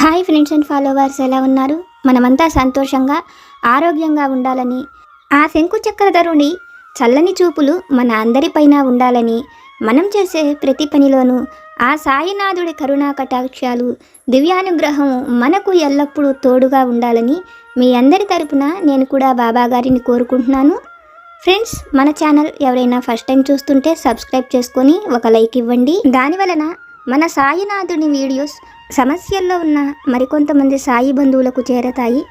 Hi friends and followers, ఎలా ఉన్నారు? మనమంతా సంతోషంగా ఆరోగ్యంగా ఉండాలని, ఆ శంకు చక్రధరుని చల్లని చూపులు మన అందరిపైన ఉండాలని, మనం చేసే ప్రతి పనిలోనూ ఆ సాయినాథుడి కరుణా కటాక్షాలు, దివ్యానుగ్రహం మనకు ఎల్లప్పుడూ తోడుగా ఉండాలని మీ అందరి తరపున నేను కూడా బాబా గారిని కోరుకుంటున్నాను. ఫ్రెండ్స్, మన ఛానల్ ఎవరైనా ఫస్ట్ టైం చూస్తుంటే సబ్స్క్రైబ్ చేసుకొని ఒక లైక్ ఇవ్వండి. దానివలన మన సాయినాథుని వీడియోస్ సమస్యల్లో ఉన్న మరికొంతమంది సాయి బంధువులకు చేరతాయి.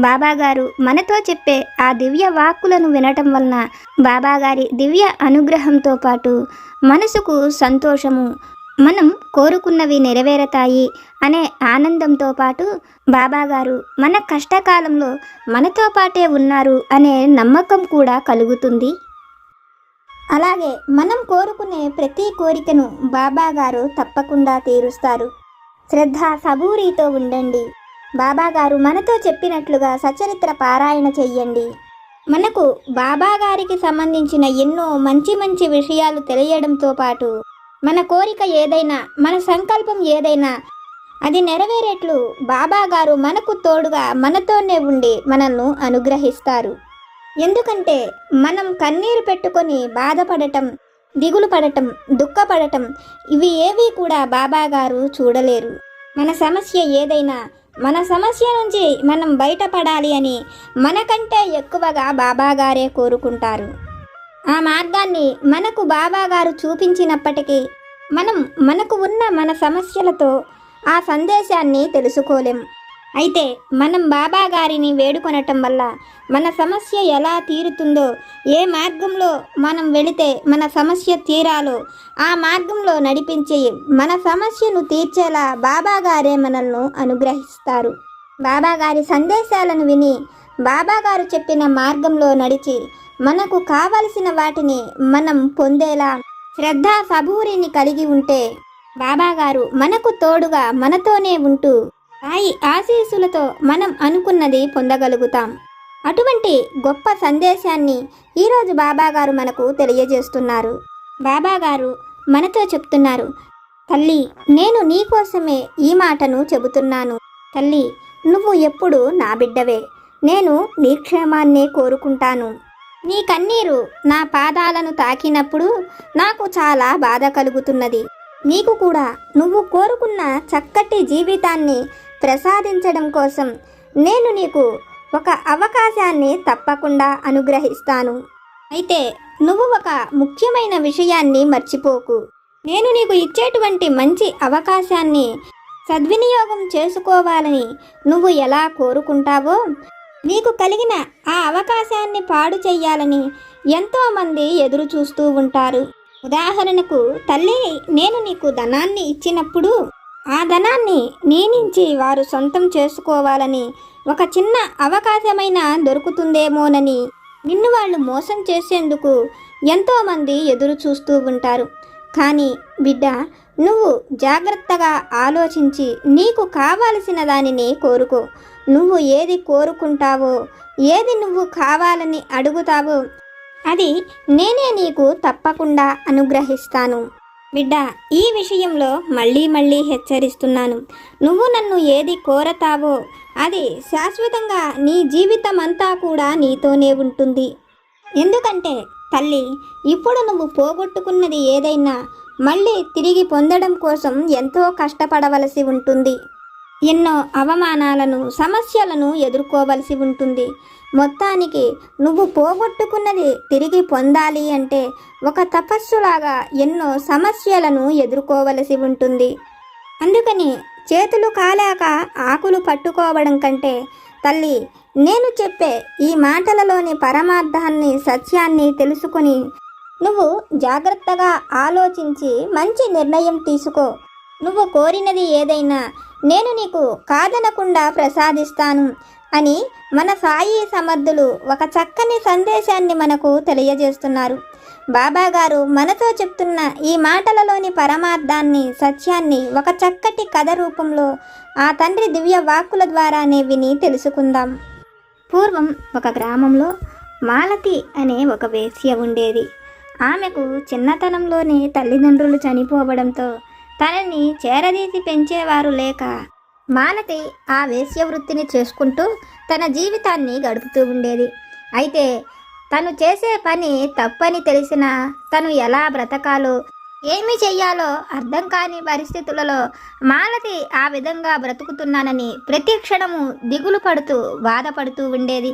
బాబాగారు మనతో చెప్పే ఆ దివ్య వాక్కులను వినటం వలన బాబాగారి దివ్య అనుగ్రహంతో పాటు మనసుకు సంతోషము, మనం కోరుకున్నవి నెరవేరతాయి అనే ఆనందంతో పాటు బాబాగారు మన కష్టకాలంలో మనతో పాటే ఉన్నారు అనే నమ్మకం కూడా కలుగుతుంది. అలాగే మనం కోరుకునే ప్రతి కోరికను బాబాగారు తప్పకుండా తీరుస్తారు. శ్రద్ధ సబూరితో ఉండండి. బాబాగారు మనతో చెప్పినట్లుగా సచరిత్ర పారాయణ చెయ్యండి. మనకు బాబాగారికి సంబంధించిన ఎన్నో మంచి మంచి విషయాలు తెలియడంతో పాటు మన కోరిక ఏదైనా, మన సంకల్పం ఏదైనా అది నెరవేరేట్లు బాబాగారు మనకు తోడుగా మనతోనే ఉండి మనల్ని అనుగ్రహిస్తారు. ఎందుకంటే మనం కన్నీరు పెట్టుకొని బాధపడటం, దిగులు పడటం, దుఃఖపడటం ఇవి ఏవి కూడా బాబాగారు చూడలేరు. మన సమస్య ఏదైనా, మన సమస్య నుంచి మనం బయటపడాలి అని మనకంటే ఎక్కువగా బాబాగారే కోరుకుంటారు. ఆ మార్గాన్ని మనకు బాబాగారు చూపించినప్పటికీ మనకు ఉన్న మన సమస్యలతో ఆ సందేశాన్ని తెలుసుకోలేం. అయితే మనం బాబాగారిని వేడుకొనటం వల్ల మన సమస్య ఎలా తీరుతుందో, ఏ మార్గంలో మనం వెళితే మన సమస్య తీరాలో ఆ మార్గంలో నడిపించి మన సమస్యను తీర్చేలా బాబాగారే మనల్ని అనుగ్రహిస్తారు. బాబాగారి సందేశాలను విని బాబాగారు చెప్పిన మార్గంలో నడిచి మనకు కావలసిన వాటిని మనం పొందేలా శ్రద్ధ సబూరిని కలిగి ఉంటే బాబాగారు మనకు తోడుగా మనతోనే ఉంటూ సాయి ఆశీస్సులతో మనం అనుకున్నది పొందగలుగుతాం. అటువంటి గొప్ప సందేశాన్ని ఈరోజు బాబాగారు మనకు తెలియజేస్తున్నారు. బాబాగారు మనతో చెప్తున్నారు, తల్లి, నేను నీకోసమే ఈ మాటను చెబుతున్నాను. తల్లి, నువ్వు ఎప్పుడు నా బిడ్డవే. నేను నీ క్షేమాన్నే కోరుకుంటాను. నీ కన్నీరు నా పాదాలను తాకినప్పుడు నాకు చాలా బాధ కలుగుతున్నది. నీకు కూడా నువ్వు కోరుకున్న చక్కటి జీవితాన్ని ప్రసాదించడం కోసం నేను నీకు ఒక అవకాశాన్ని తప్పకుండా అనుగ్రహిస్తాను. అయితే నువ్వు ఒక ముఖ్యమైన విషయాన్ని మర్చిపోకు. నేను నీకు ఇచ్చేటువంటి మంచి అవకాశాన్ని సద్వినియోగం చేసుకోవాలని నువ్వు ఎలా కోరుకుంటావో, నీకు కలిగిన ఆ అవకాశాన్ని పాడు చెయ్యాలని ఎంతోమంది ఎదురు చూస్తూ ఉంటారు. ఉదాహరణకు, తల్లి, నేను నీకు ధనాన్ని ఇచ్చినప్పుడు ఆ ధనాన్ని నీ నుంచి వారు సొంతం చేసుకోవాలని, ఒక చిన్న అవకాశమైనా దొరుకుతుందేమోనని నిన్ను వాళ్ళు మోసం చేసేందుకు ఎంతోమంది ఎదురు చూస్తూ ఉంటారు. కానీ బిడ్డ, నువ్వు జాగ్రత్తగా ఆలోచించి నీకు కావాల్సిన దానిని కోరుకో. నువ్వు ఏది కోరుకుంటావో, ఏది నువ్వు కావాలని అడుగుతావో అది నేనే నీకు తప్పకుండా అనుగ్రహిస్తాను. బిడ్డ, ఈ విషయంలో మళ్ళీ హెచ్చరిస్తున్నాను. నువ్వు నన్ను ఏది కోరతావో అది శాశ్వతంగా నీ జీవితం అంతా కూడా నీతోనే ఉంటుంది. ఎందుకంటే తల్లి, ఇప్పుడు నువ్వు పోగొట్టుకున్నది ఏదైనా మళ్ళీ తిరిగి పొందడం కోసం ఎంతో కష్టపడవలసి ఉంటుంది. ఎన్నో అవమానాలను, సమస్యలను ఎదుర్కోవలసి ఉంటుంది. మొత్తానికి నువ్వు పోగొట్టుకున్నది తిరిగి పొందాలి అంటే ఒక తపస్సులాగా ఎన్నో సమస్యలను ఎదుర్కోవలసి ఉంటుంది. అందుకని చేతులు కాలాక ఆకులు పట్టుకోవడం కంటే తల్లి, నేను చెప్పే ఈ మాటలలోని పరమార్థాన్ని, సత్యాన్ని తెలుసుకొని నువ్వు జాగ్రత్తగా ఆలోచించి మంచి నిర్ణయం తీసుకో. నువ్వు కోరినది ఏదైనా నేను నీకు కాదనకుండా ప్రసాదిస్తాను అని మన సాయి సమర్థులు ఒక చక్కని సందేశాన్ని మనకు తెలియజేస్తున్నారు. బాబాగారు మనతో చెప్తున్న ఈ మాటలలోని పరమార్థాన్ని, సత్యాన్ని ఒక చక్కటి కథ రూపంలో ఆ తండ్రి దివ్య వాక్కుల ద్వారానే విని తెలుసుకుందాం. పూర్వం ఒక గ్రామంలో మాలతి అనే ఒక వేశ్య ఉండేది. ఆమెకు చిన్నతనంలోనే తల్లిదండ్రులు చనిపోవడంతో తనని చేరదీసి పెంచేవారు లేక మాలతి ఆ వేశ్యవృత్తిని చేసుకుంటూ తన జీవితాన్ని గడుపుతూ ఉండేది. అయితే తను చేసే పని తప్పని తెలిసినా తను ఎలా బ్రతకాలో ఏమి చెయ్యాలో అర్థం కాని పరిస్థితులలో మాలతి ఆ విధంగా బ్రతుకుతున్నానని ప్రతి క్షణము దిగులు పడుతూ బాధపడుతూ ఉండేది.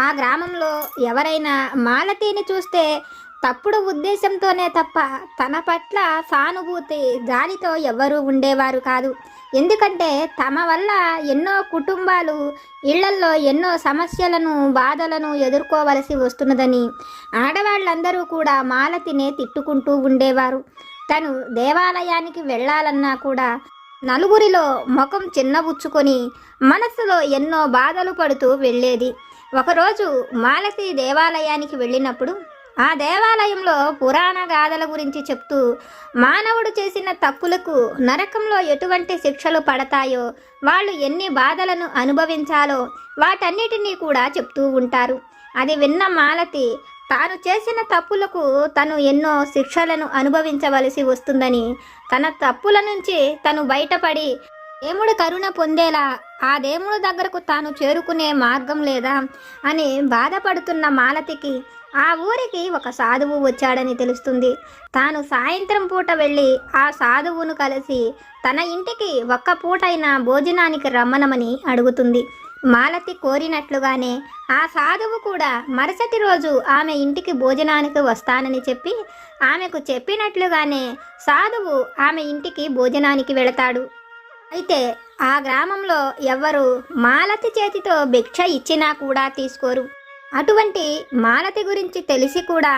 ఆ గ్రామంలో ఎవరైనా మాలతిని చూస్తే తప్పుడు ఉద్దేశంతోనే తప్ప తన పట్ల సానుభూతి జాలితో ఎవ్వరూ ఉండేవారు కాదు. ఎందుకంటే తమ వల్ల ఎన్నో కుటుంబాలు ఇళ్లల్లో ఎన్నో సమస్యలను బాధలను ఎదుర్కోవలసి వస్తున్నదని ఆడవాళ్ళందరూ కూడా మాలతినే తిట్టుకుంటూ ఉండేవారు. తను దేవాలయానికి వెళ్ళాలన్నా కూడా నలుగురిలో ముఖం చిన్నబుచ్చుకొని మనసులో ఎన్నో బాధలు పడుతూ వెళ్ళేది. ఒకరోజు మాలతి దేవాలయానికి వెళ్ళినప్పుడు ఆ దేవాలయంలో పురాణ గాథల గురించి చెప్తూ మానవుడు చేసిన తప్పులకు నరకంలో ఎటువంటి శిక్షలు పడతాయో, వాళ్ళు ఎన్ని బాధలను అనుభవించాలో వాటన్నిటినీ కూడా చెప్తూ ఉంటారు. అది విన్న మాలతి తాను చేసిన తప్పులకు తను ఎన్నో శిక్షలను అనుభవించవలసి వస్తుందని, తన తప్పుల నుంచి తను బయటపడి దేవుడి కరుణ పొందేలా ఆ దేవుడి దగ్గరకు తాను చేరుకునే మార్గం లేదా అని బాధపడుతున్న మాలతికి ఆ ఊరికి ఒక సాధువు వచ్చాడని తెలుస్తుంది. తాను సాయంత్రం పూట వెళ్ళి ఆ సాధువును కలిసి తన ఇంటికి ఒక్క పూటైనా భోజనానికి రమ్మనమని అడుగుతుంది. మాలతి కోరినట్లుగానే ఆ సాధువు కూడా మరుసటి రోజు ఆమె ఇంటికి భోజనానికి వస్తానని చెప్పి ఆమెకు చెప్పినట్లుగానే సాధువు ఆమె ఇంటికి భోజనానికి వెళతాడు. అయితే ఆ గ్రామంలో ఎవ్వరు మాలతి చేతితో భిక్ష ఇచ్చినా కూడా తీసుకోరు. అటువంటి మాలతి గురించి తెలిసి కూడా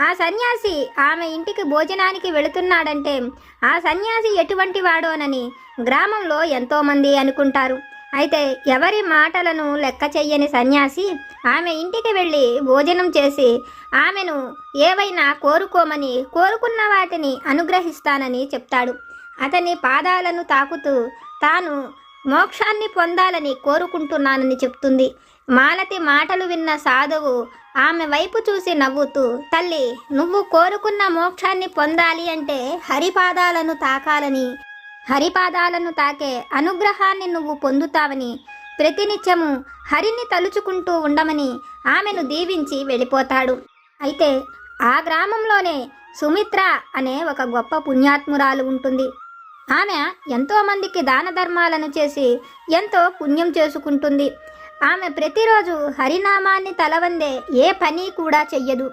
ఆ సన్యాసి ఆమె ఇంటికి భోజనానికి వెళుతున్నాడంటే ఆ సన్యాసి ఎటువంటి వాడోనని గ్రామంలో ఎంతోమంది అనుకుంటారు. అయితే ఎవరి మాటలను లెక్క చెయ్యని సన్యాసి ఆమె ఇంటికి వెళ్ళి భోజనం చేసి ఆమెను ఏవైనా కోరుకోమని కోరుకున్న వాటిని అనుగ్రహిస్తానని చెప్తాడు. అతని పాదాలను తాకుతూ తాను మోక్షాన్ని పొందాలని కోరుకుంటున్నానని చెప్తుంది. మాలతి మాటలు విన్న సాధువు ఆమె వైపు చూసి నవ్వుతూ, తల్లి, నువ్వు కోరుకున్న మోక్షాన్ని పొందాలి అంటే హరిపాదాలను తాకాలని, హరిపాదాలను తాకే అనుగ్రహాన్ని నువ్వు పొందుతావని, ప్రతినిత్యము హరిని తలుచుకుంటూ ఉండమని ఆమెను దీవించి వెళ్ళిపోతాడు. అయితే ఆ గ్రామంలోనే సుమిత్ర అనే ఒక గొప్ప పుణ్యాత్మురాలు ఉంటుంది. ఆమె ఎంతోమందికి దాన ధర్మాలను చేసి ఎంతో పుణ్యం చేసుకుంటుంది. ఆమె ప్రతిరోజు హరినామాన్ని తలవందే ఏ పని కూడా చెయ్యదు.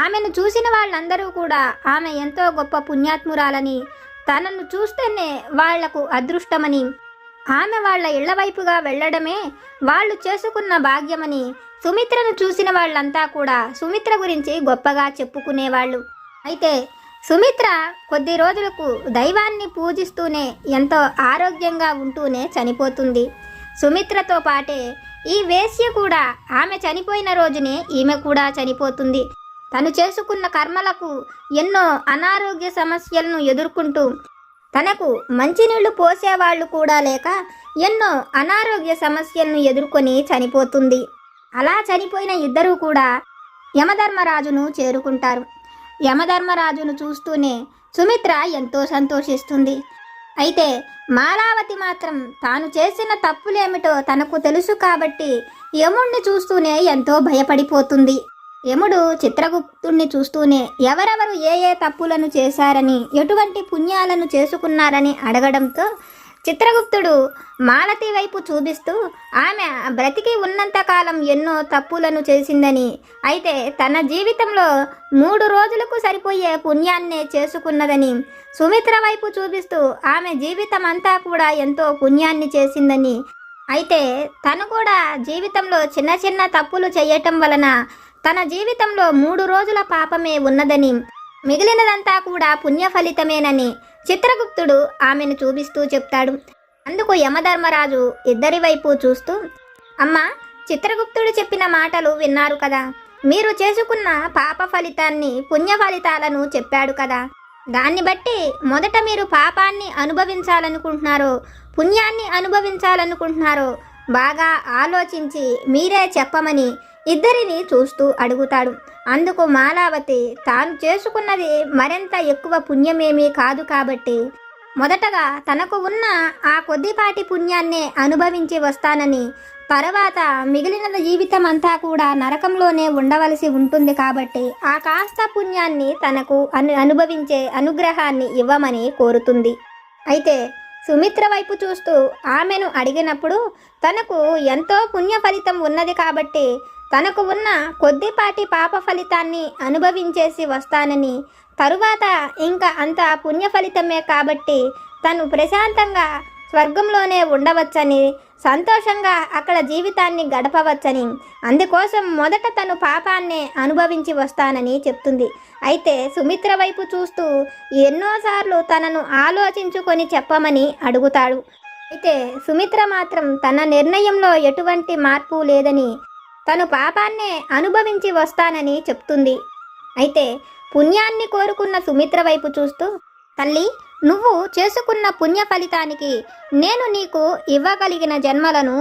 ఆమెను చూసిన వాళ్ళందరూ కూడా ఆమె ఎంతో గొప్ప పుణ్యాత్మురాలని, తనను చూస్తేనే వాళ్లకు అదృష్టమని, ఆమె వాళ్ళ ఇళ్ల వైపుగా వెళ్లడమే వాళ్ళు చేసుకున్న భాగ్యమని సుమిత్రను చూసిన వాళ్ళంతా కూడా సుమిత్ర గురించి గొప్పగా చెప్పుకునేవాళ్ళు. అయితే సుమిత్ర కొద్ది రోజులకు దైవాన్ని పూజిస్తూనే ఎంతో ఆరోగ్యంగా ఉంటూనే చనిపోతుంది. సుమిత్రతో పాటే ఈ వేశ్య కూడా ఆమె చనిపోయిన రోజునే ఈమె కూడా చనిపోతుంది. తను చేసుకున్న కర్మలకు ఎన్నో అనారోగ్య సమస్యలను ఎదుర్కొంటూ తనకు మంచినీళ్లు పోసేవాళ్లు కూడా లేక ఎన్నో అనారోగ్య సమస్యలను ఎదుర్కొని చనిపోతుంది. అలా చనిపోయిన ఇద్దరూ కూడా యమధర్మరాజును చేరుకుంటారు. యమధర్మరాజును చూస్తూనే సుమిత్ర ఎంతో సంతోషిస్తుంది. అయితే మాలావతి మాత్రం తాను చేసిన తప్పులేమిటో తనకు తెలుసు కాబట్టి యముణ్ణి చూస్తూనే ఎంతో భయపడిపోతుంది. యముడు చిత్రగుప్తుణ్ణి చూస్తూనే ఎవరెవరు ఏ ఏ తప్పులను చేశారని, ఎటువంటి పుణ్యాలను చేసుకున్నారని అడగడంతో చిత్రగుప్తుడు మాలతి వైపు చూపిస్తూ ఆమె బ్రతికి ఉన్నంతకాలం ఎన్నో తప్పులను చేసిందని, అయితే తన జీవితంలో 3 రోజులకు సరిపోయే పుణ్యాన్నే చేసుకున్నదని, సుమిత్ర వైపు చూపిస్తూ ఆమె జీవితం అంతా కూడా ఎంతో పుణ్యాన్ని చేసిందని, అయితే తను కూడా జీవితంలో చిన్న చిన్న తప్పులు చేయటం వలన తన జీవితంలో 3 రోజుల పాపమే ఉన్నదని, మిగిలినదంతా కూడా పుణ్య ఫలితమేనని చిత్రగుప్తుడు ఆమెను చూపిస్తూ చెప్తాడు. అందుకు యమధర్మరాజు ఇద్దరి వైపు చూస్తూ, అమ్మా, చిత్రగుప్తుడు చెప్పిన మాటలు విన్నారు కదా, మీరు చేసుకున్న పాప ఫలితాన్ని, పుణ్య ఫలితాలను చెప్పాడు కదా, దాన్ని బట్టి మొదట మీరు పాపాన్ని అనుభవించాలనుకుంటున్నారో పుణ్యాన్ని అనుభవించాలనుకుంటున్నారో బాగా ఆలోచించి మీరే చెప్పమని ఇద్దరిని చూస్తూ అడుగుతాడు. అందుకు మాలావతి తాను చేసుకున్నది మరింత ఎక్కువ పుణ్యమేమీ కాదు కాబట్టి మొదటగా తనకు ఉన్న ఆ కొద్దిపాటి పుణ్యాన్నే అనుభవించి వస్తానని, తర్వాత మిగిలిన జీవితం అంతా కూడా నరకంలోనే ఉండవలసి ఉంటుంది కాబట్టి ఆ కాస్త పుణ్యాన్ని తనకు అనుభవించే అనుగ్రహాన్ని ఇవ్వమని కోరుతుంది. అయితే సుమిత్ర వైపు చూస్తూ ఆమెను అడిగినప్పుడు తనకు ఎంతో పుణ్య ఫలితం ఉన్నది కాబట్టి తనకు ఉన్న కొద్దిపాటి పాప ఫలితాన్ని అనుభవించేసి వస్తానని, తరువాత ఇంకా అంత పుణ్య ఫలితమే కాబట్టి తను ప్రశాంతంగా స్వర్గంలోనే ఉండవచ్చని, సంతోషంగా అక్కడ జీవితాన్ని గడపవచ్చని, అందుకోసం మొదట తను పాపాన్నే అనుభవించి వస్తానని చెప్తుంది. అయితే సుమిత్ర వైపు చూస్తూ ఎన్నోసార్లు తనను ఆలోచించుకొని చెప్పమని అడుగుతాడు. అయితే సుమిత్ర మాత్రం తన నిర్ణయంలో ఎటువంటి మార్పు లేదని, తను పాపాన్నే అనుభవించి వస్తానని చెప్తుంది. అయితే పుణ్యాన్ని కోరుకున్న సుమిత్ర వైపు చూస్తూ, తల్లి, నువ్వు చేసుకున్న పుణ్య ఫలితానికి నేను నీకు ఇవ్వగలిగిన జన్మలను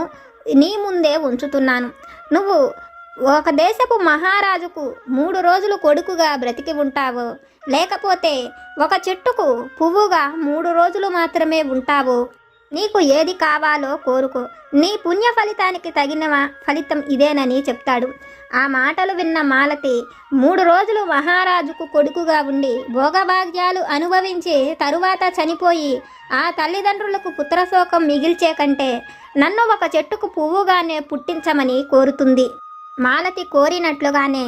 నీ ముందే ఉంచుతున్నాను. నువ్వు ఒక దేశపు మహారాజుకు 3 రోజులు కొడుకుగా బ్రతికి ఉంటావు, లేకపోతే ఒక చెట్టుకు పువ్వుగా 3 రోజులు మాత్రమే ఉంటావు. నీకు ఏది కావాలో కోరుకో, నీ పుణ్య ఫలితానికి తగిన ఫలితం ఇదేనని చెప్తాడు. ఆ మాటలు విన్న మాలతి 3 రోజులు మహారాజుకు కొడుకుగా ఉండి భోగభాగ్యాలు అనుభవించి తరువాత చనిపోయి ఆ తల్లిదండ్రులకు పుత్రశోకం మిగిల్చే కంటే నన్ను ఒక చెట్టుకు పువ్వుగానే పుట్టించమని కోరుతుంది. మాలతి కోరినట్లుగానే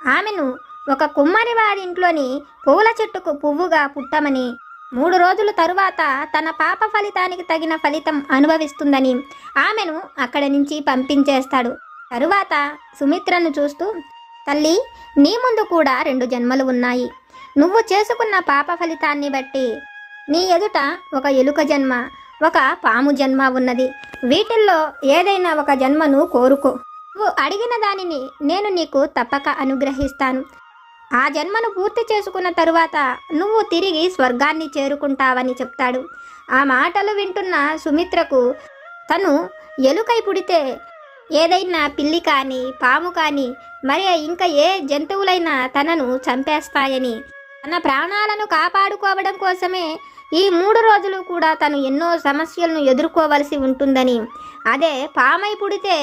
ఆమెను ఒక కుమ్మరివారింట్లోని పూల చెట్టుకు పువ్వుగా పుట్టమని, 3 రోజుల తరువాత తన పాప ఫలితానికి తగిన ఫలితం అనుభవిస్తుందని ఆమెను అక్కడి నుంచి పంపించేస్తాడు. తరువాత సుమిత్రను చూస్తూ, తల్లి, నీ ముందు కూడా 2 జన్మలు ఉన్నాయి. నువ్వు చేసుకున్న పాప ఫలితాన్ని బట్టి నీ ఎదుట ఒక ఎలుక జన్మ, ఒక పాము జన్మ ఉన్నది. వీటిల్లో ఏదైనా ఒక జన్మను కోరుకో. నువ్వు అడిగిన దానిని నేను నీకు తప్పక అనుగ్రహిస్తాను. ఆ జన్మను పూర్తి చేసుకున్న తరువాత నువ్వు తిరిగి స్వర్గాన్ని చేరుకుంటావని చెప్తాడు. ఆ మాటలు వింటున్న సుమిత్రకు తను ఎలుకై పుడితే ఏదైనా పిల్లి కానీ పాము కానీ మరి ఇంకా ఏ జంతువులైనా తనను చంపేస్తాయని, తన ప్రాణాలను కాపాడుకోవడం కోసమే ఈ 3 రోజులు కూడా తను ఎన్నో సమస్యలను ఎదుర్కోవలసి ఉంటుందని, అదే పామై పుడితే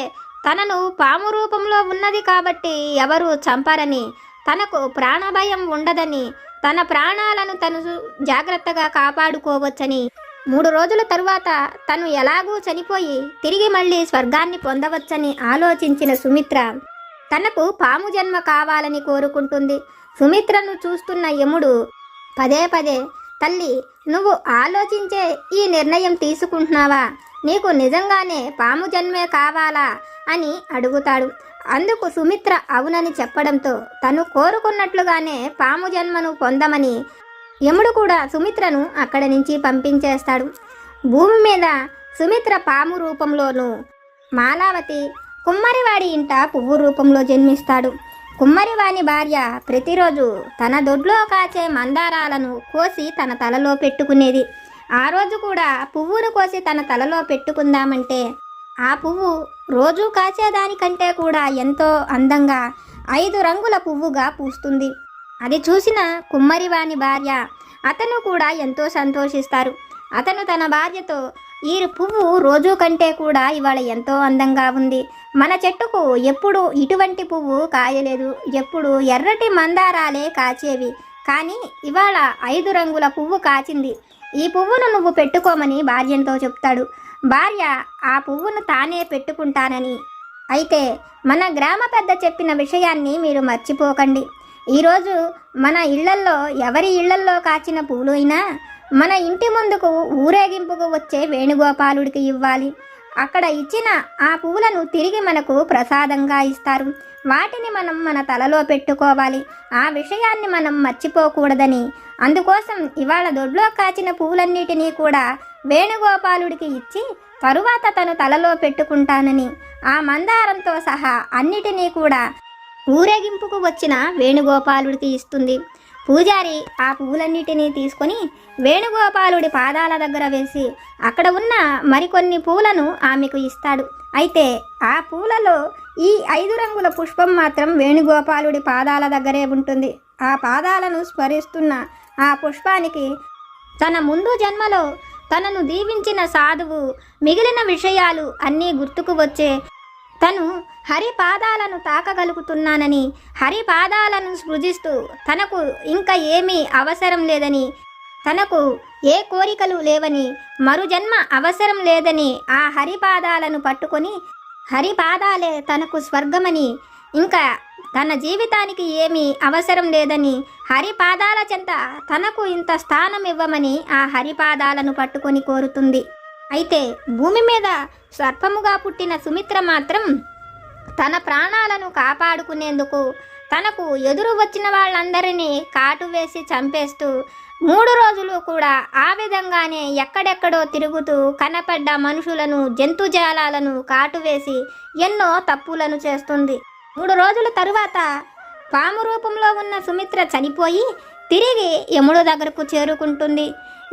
తనను పాము రూపంలో ఉన్నది కాబట్టి ఎవరు చంపరని, తనకు ప్రాణభయం ఉండదని, తన ప్రాణాలను తను జాగ్రత్తగా కాపాడుకోవచ్చని, 3 రోజుల తరువాత తను ఎలాగూ చనిపోయి తిరిగి మళ్ళీ స్వర్గాన్ని పొందవచ్చని ఆలోచించిన సుమిత్ర తనకు పాము జన్మ కావాలని కోరుకుంటుంది. సుమిత్రను చూస్తున్న యముడు పదే పదే, తల్లి, నువ్వు ఆలోచించే ఈ నిర్ణయం తీసుకుంటున్నావా? నీకు నిజంగానే పాము జన్మే కావాలా అని అడుగుతాడు. అందుకు సుమిత్ర అవునని చెప్పడంతో తను కోరుకున్నట్లుగానే పాము జన్మను పొందమని యముడు కూడా సుమిత్రను అక్కడి నుంచి పంపించేస్తాడు. భూమి మీద సుమిత్ర పాము రూపంలోనూ, మాలావతి కుమ్మరివాడి ఇంట పువ్వు రూపంలో జన్మిస్తాడు. కుమ్మరివాని భార్య ప్రతిరోజు తన దొడ్లో కాచే మందారాలను కోసి తన తలలో పెట్టుకునేది. ఆ రోజు కూడా పువ్వును కోసి తన తలలో పెట్టుకుందామంటే ఆ పువ్వు రోజూ కాచేదానికంటే కూడా ఎంతో అందంగా 5 రంగుల పువ్వుగా పూస్తుంది. అది చూసిన కుమ్మరివాని భార్య అతను కూడా ఎంతో సంతోషిస్తారు. అతను తన భార్యతో, ఈ పువ్వు రోజు కంటే కూడా ఇవాళ ఎంతో అందంగా ఉంది. మన చెట్టుకు ఎప్పుడు ఇటువంటి పువ్వు కాయలేదు, ఎప్పుడు ఎర్రటి మందారాలే కాచేవి, కానీ ఇవాళ 5 రంగుల పువ్వు కాచింది. ఈ పువ్వును నువ్వు పెట్టుకోమని భార్యతో చెప్తాడు. భార్య ఆ పువ్వును తానే పెట్టుకుంటానని. అయితే మన గ్రామ పెద్ద చెప్పిన విషయాన్ని మీరు మర్చిపోకండి. ఈరోజు మన ఇళ్లల్లో ఎవరి ఇళ్లల్లో కాచిన పువ్వులు అయినా మన ఇంటి ముందుకు ఊరేగింపుకు వచ్చే వేణుగోపాలుడికి ఇవ్వాలి. అక్కడ ఇచ్చిన ఆ పువ్వులను తిరిగి మనకు ప్రసాదంగా ఇస్తారు. వాటిని మనం మన తలలో పెట్టుకోవాలి. ఆ విషయాన్ని మనం మర్చిపోకూడదని, అందుకోసం ఇవాళ దొడ్లో కాచిన పువ్వులన్నిటినీ కూడా వేణుగోపాలుడికి ఇచ్చి తరువాత తను తలలో పెట్టుకుంటానని, ఆ మందారంతో సహా అన్నిటినీ కూడా ఊరేగింపుకు వచ్చిన వేణుగోపాలుడికి ఇస్తుంది. పూజారి ఆ పువ్వులన్నిటినీ తీసుకొని వేణుగోపాలుడి పాదాల దగ్గర వేసి అక్కడ ఉన్న మరికొన్ని పూలను ఆమెకు ఇస్తాడు. అయితే ఆ పూలలో ఈ 5 రంగుల పుష్పం మాత్రం వేణుగోపాలుడి పాదాల దగ్గరే ఉంటుంది. ఆ పాదాలను స్మరిస్తున్న ఆ పుష్పానికి తన ముందు జన్మలో తనను దీవించిన సాధువు మిగిలిన విషయాలు అన్నీ గుర్తుకు వచ్చే తను హరి పాదాలను తాకగలుగుతున్నానని, హరి పాదాలను సృజిస్తూ తనకు ఇంకా ఏమీ అవసరం లేదని, తనకు ఏ కోరికలు లేవని, మరు జన్మ అవసరం లేదని ఆ హరిపాదాలను పట్టుకొని హరిపాదాలే తనకు స్వర్గమని, ఇంకా తన జీవితానికి ఏమీ అవసరం లేదని, హరిపాదాల చెంత తనకు ఇంత స్థానం ఇవ్వమని ఆ హరిపాదాలను పట్టుకొని కోరుతుంది. అయితే భూమి మీద సర్పముగా పుట్టిన సుమిత్ర మాత్రం తన ప్రాణాలను కాపాడుకునేందుకు తనకు ఎదురు వచ్చిన వాళ్ళందరినీ కాటు వేసి చంపేస్తూ 3 రోజులు కూడా ఆ విధంగానే ఎక్కడెక్కడో తిరుగుతూ కనపడ్డ మనుషులను, జంతుజాలాలను కాటువేసి ఎన్నో తప్పులను చేస్తుంది. 3 రోజుల తరువాత పాము రూపంలో ఉన్న సుమిత్ర చనిపోయి తిరిగి యముడు దగ్గరకు చేరుకుంటుంది.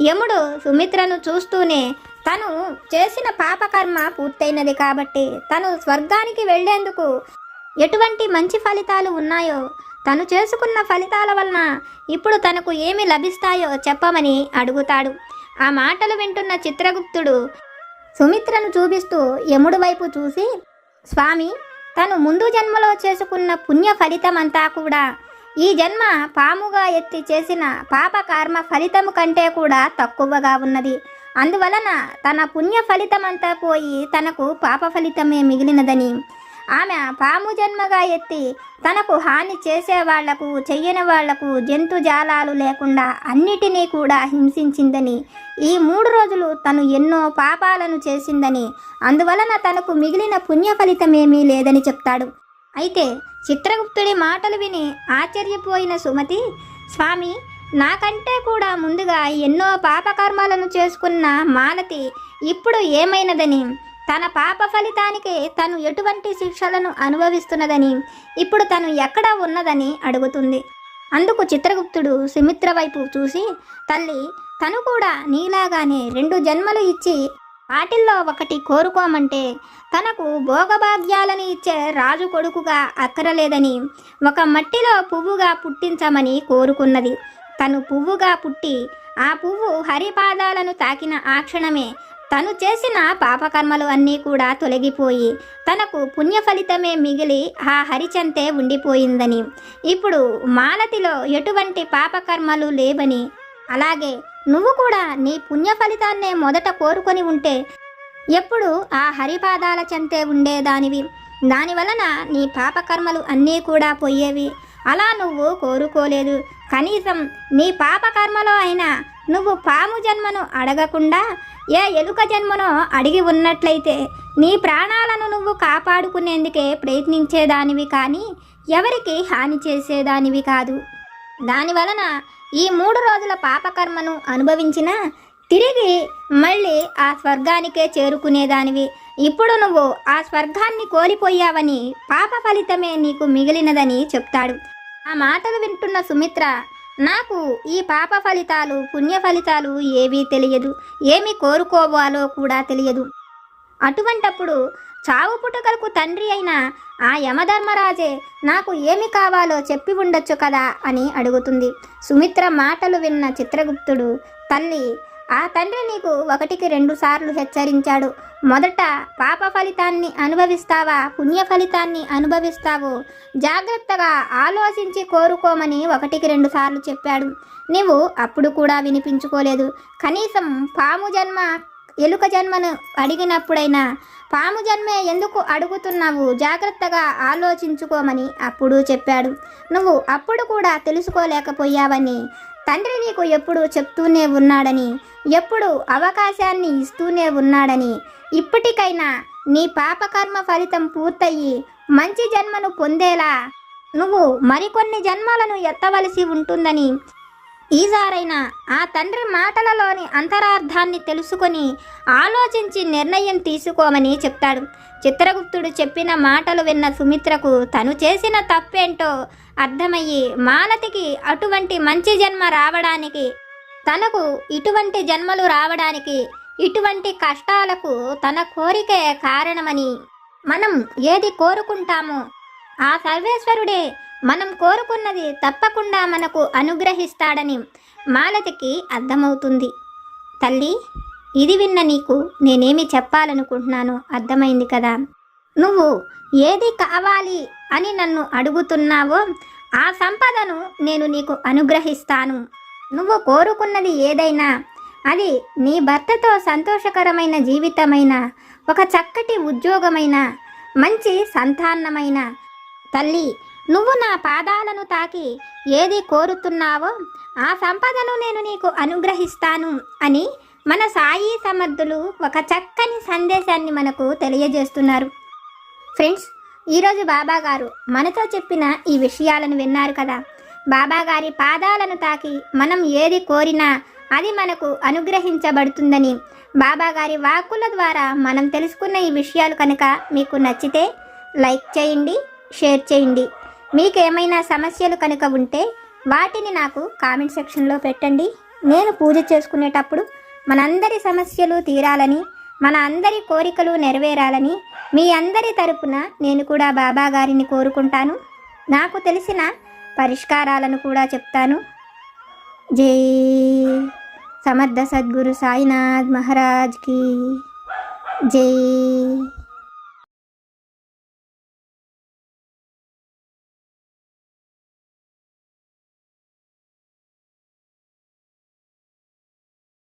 యముడు సుమిత్రను చూస్తూనే తను చేసిన పాపకర్మ పూర్తయినది కాబట్టి తను స్వర్గానికి వెళ్లేందుకు ఎటువంటి మంచి ఫలితాలు ఉన్నాయో, తను చేసుకున్న ఫలితాల వలన ఇప్పుడు తనకు ఏమి లభిస్తాయో చెప్పమని అడుగుతాడు. ఆ మాటలు వింటున్న చిత్రగుప్తుడు సుమిత్రను చూపిస్తూ యముడి వైపు చూసి, స్వామి, తను ముందు జన్మలో చేసుకున్న పుణ్య ఫలితమంతా కూడా ఈ జన్మ పాముగా ఎత్తి చేసిన పాప కర్మ ఫలితము కంటే కూడా తక్కువగా ఉన్నది. అందువలన తన పుణ్య ఫలితమంతా పోయి తనకు పాప ఫలితమే మిగిలినదని, ఆమె పాము జన్మగా ఎత్తి తనకు హాని చేసేవాళ్లకు, చెయ్యని వాళ్లకు, జంతుజాలాలు లేకుండా అన్నిటినీ కూడా హింసించిందని, ఈ 3 రోజులు తను ఎన్నో పాపాలను చేసిందని, అందువలన తనకు మిగిలిన పుణ్య ఫలితమేమీ లేదని చెప్తాడు. అయితే చిత్రగుప్తుడి మాటలు విని ఆశ్చర్యపోయిన సుమతి, స్వామి, నాకంటే కూడా ముందుగా ఎన్నో పాపకర్మాలను చేసుకున్న మాలతి ఇప్పుడు ఏమైనదని, తన పాప ఫలితానికి తను ఎటువంటి శిక్షలను అనుభవిస్తున్నదని, ఇప్పుడు తను ఎక్కడ ఉన్నదని అడుగుతుంది. అందుకు చిత్రగుప్తుడు సుమిత్ర వైపు చూసి, తల్లి, తను కూడా నీలాగానే 2 జన్మలు ఇచ్చి వాటిల్లో ఒకటి కోరుకోమంటే తనకు భోగభాగ్యాలను ఇచ్చే రాజు కొడుకుగా అక్కరలేదని, ఒక మట్టిలో పువ్వుగా పుట్టించమని కోరుకున్నది. తను పువ్వుగా పుట్టి ఆ పువ్వు హరిపాదాలను తాకిన ఆ క్షణమే తను చేసిన పాపకర్మలు అన్నీ కూడా తొలగిపోయి తనకు పుణ్య ఫలితమే మిగిలి ఆ హరిచంతే ఉండిపోయిందని, ఇప్పుడు మాలతిలో ఎటువంటి పాపకర్మలు లేవని, అలాగే నువ్వు కూడా నీ పుణ్య ఫలితాన్నే మొదట కోరుకొని ఉంటే ఎప్పుడు ఆ హరిపాదాల చెంతే ఉండేదానివి. దానివలన నీ పాపకర్మలు అన్నీ కూడా పోయేవి. అలా నువ్వు కోరుకోలేదు. కనీసం నీ పాపకర్మలో అయినా నువ్వు పాము జన్మను అడగకుండా ఏ ఎలుక జన్మనో అడిగి ఉన్నట్లయితే నీ ప్రాణాలను నువ్వు కాపాడుకునేందుకే ప్రయత్నించేదానివి కానీ ఎవరికి హాని చేసేదానివి కాదు. దానివలన ఈ 3 రోజుల పాపకర్మను అనుభవించినా తిరిగి మళ్ళీ ఆ స్వర్గానికే చేరుకునేదానివి. ఇప్పుడు నువ్వు ఆ స్వర్గాన్ని కోల్పోయావని, పాప ఫలితమే నీకు మిగిలినదని చెప్తాడు. ఆ మాటలు వింటున్న సుమిత్ర, నాకు ఈ పాప ఫలితాలు, పుణ్య ఫలితాలు ఏవీ తెలియదు, ఏమి కోరుకోవాలో కూడా తెలియదు. అటువంటప్పుడు చావు పుట్టుకలకు తండ్రి అయిన ఆ యమధర్మరాజే నాకు ఏమి కావాలో చెప్పి ఉండొచ్చు కదా అని అడుగుతుంది. సుమిత్ర మాటలు విన్న చిత్రగుప్తుడు, తల్లి, ఆ తండ్రి నీకు 1కి 2 సార్లు హెచ్చరించాడు. మొదట పాప ఫలితాన్ని అనుభవిస్తావా, పుణ్య ఫలితాన్ని అనుభవిస్తావో జాగ్రత్తగా ఆలోచించి కోరుకోమని 1కి 2 సార్లు చెప్పాడు. నీవు అప్పుడు కూడా వినిపించుకోలేదు. కనీసం పాము జన్మ, ఎలుక జన్మను అడిగినప్పుడైనా పాము జన్మే ఎందుకు అడుగుతున్నావు, జాగ్రత్తగా ఆలోచించుకోమని అప్పుడు చెప్పాడు. నువ్వు అప్పుడు కూడా తెలుసుకోలేకపోయావని, తండ్రి నీకు ఎప్పుడు చెప్తూనే ఉన్నాడని, ఎప్పుడు అవకాశాన్ని ఇస్తూనే ఉన్నాడని, ఇప్పటికైనా నీ పాపకర్మ ఫలితం పూర్తయి మంచి జన్మను పొందేలా నువ్వు మరికొన్ని జన్మలను ఎత్తవలసి ఉంటుందని, ఈసారైనా ఆ తండ్రి మాటలలోని అంతరార్థాన్ని తెలుసుకొని ఆలోచించి నిర్ణయం తీసుకోమని చెప్తాడు. చిత్రగుప్తుడు చెప్పిన మాటలు విన్న సుమిత్రకు తను చేసిన తప్పేంటో అర్థమయ్యి, మాలతికి అటువంటి మంచి జన్మ రావడానికి, తనకు ఇటువంటి జన్మలు రావడానికి, ఇటువంటి కష్టాలకు తన కోరికే కారణమని, మనం ఏది కోరుకుంటామో ఆ సర్వేశ్వరుడే మనం కోరుకున్నది తప్పకుండా మనకు అనుగ్రహిస్తాడని మాలతికి అర్థమవుతుంది. తల్లి, ఇది విన్న నీకు నేనేమి చెప్పాలనుకుంటున్నానో అర్థమైంది కదా. నువ్వు ఏది కావాలి అని నన్ను అడుగుతున్నావో ఆ సంపదను నేను నీకు అనుగ్రహిస్తాను. నువ్వు కోరుకున్నది ఏదైనా, అది నీ భర్తతో సంతోషకరమైన జీవితమైన, ఒక చక్కటి ఉద్యోగమైన, మంచి సంతానమైన. తల్లి, నువ్వు నా పాదాలను తాకి ఏది కోరుతున్నావో ఆ సంపదను నేను నీకు అనుగ్రహిస్తాను అని మన సాయి సమర్థులు ఒక చక్కని సందేశాన్ని మనకు తెలియజేస్తున్నారు. ఫ్రెండ్స్, ఈరోజు బాబాగారు మనతో చెప్పిన ఈ విషయాలను విన్నారు కదా. బాబాగారి పాదాలను తాకి మనం ఏది కోరినా అది మనకు అనుగ్రహించబడుతుందని బాబాగారి వాక్కుల ద్వారా మనం తెలుసుకున్న ఈ విషయాలు కనుక మీకు నచ్చితే లైక్ చేయండి, షేర్ చేయండి. మీకు ఏమైనా సమస్యలు కనుక ఉంటే వాటిని నాకు కామెంట్ సెక్షన్లో పెట్టండి. నేను పూజ చేసుకునేటప్పుడు మనందరి సమస్యలు తీరాలని, మన అందరి కోరికలు నెరవేరాలని మీ అందరి తరపున నేను కూడా బాబాగారిని కోరుకుంటాను. నాకు తెలిసిన పరిష్కారాలను కూడా చెప్తాను. జై సమర్థ సద్గురు సాయినాథ్ మహారాజ్ కి జై.